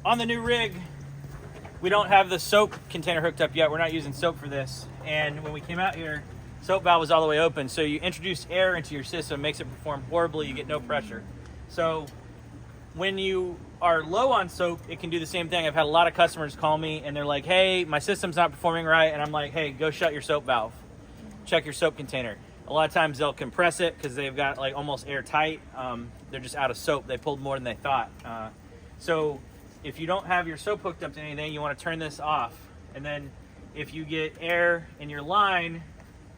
on the new rig, we don't have the soap container hooked up yet. We're not using soap for this. And when we came out here, soap valve was all the way open. So you introduce air into your system, makes it perform horribly. You get no pressure. So when you are low on soap, it can do the same thing. I've had a lot of customers call me and they're like, hey, my system's not performing right. And I'm like, hey, go shut your soap valve. Check your soap container. A lot of times they'll compress it because they've got like almost airtight. They're just out of soap. They pulled more than they thought. So if you don't have your soap hooked up to anything, you want to turn this off. And then if you get air in your line,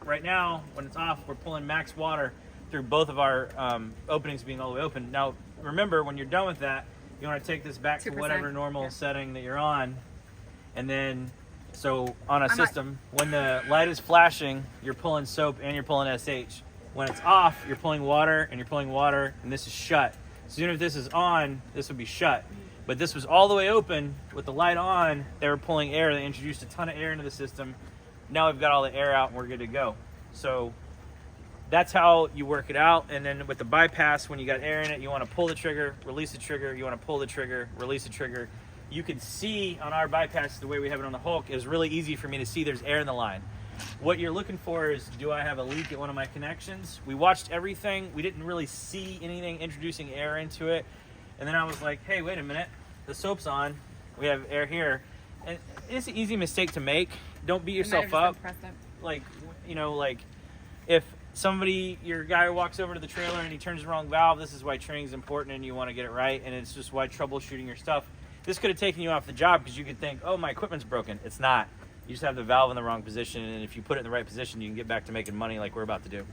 right now when it's off, we're pulling max water through both of our openings being all the way open. Now remember, when you're done with that, you want to take this back to whatever normal setting that you're on. And then, so on a system, when the light is flashing, you're pulling soap and you're pulling SH. When it's off, you're pulling water and you're pulling water, and this is shut. So even if this is on, this would be shut. But this was all the way open with the light on. They were pulling air. They introduced a ton of air into the system. Now we've got all the air out and we're good to go. So that's how you work it out. And then with the bypass, when you got air in it, you want to pull the trigger, release the trigger. You want to pull the trigger, release the trigger. You can see on our bypass, the way we have it on the Hulk, is really easy for me to see there's air in the line. What you're looking for is, do I have a leak at one of my connections? We watched everything. We didn't really see anything introducing air into it. And then I was like, hey, wait a minute. The soap's on. We have air here. And it's an easy mistake to make. Don't beat yourself up. Like, you know, like if somebody, your guy walks over to the trailer and he turns the wrong valve, this is why training is important and you want to get it right. And it's just why troubleshooting your stuff. This could have taken you off the job because you could think, oh, my equipment's broken. It's not. You just have the valve in the wrong position. And if you put it in the right position, you can get back to making money like we're about to do.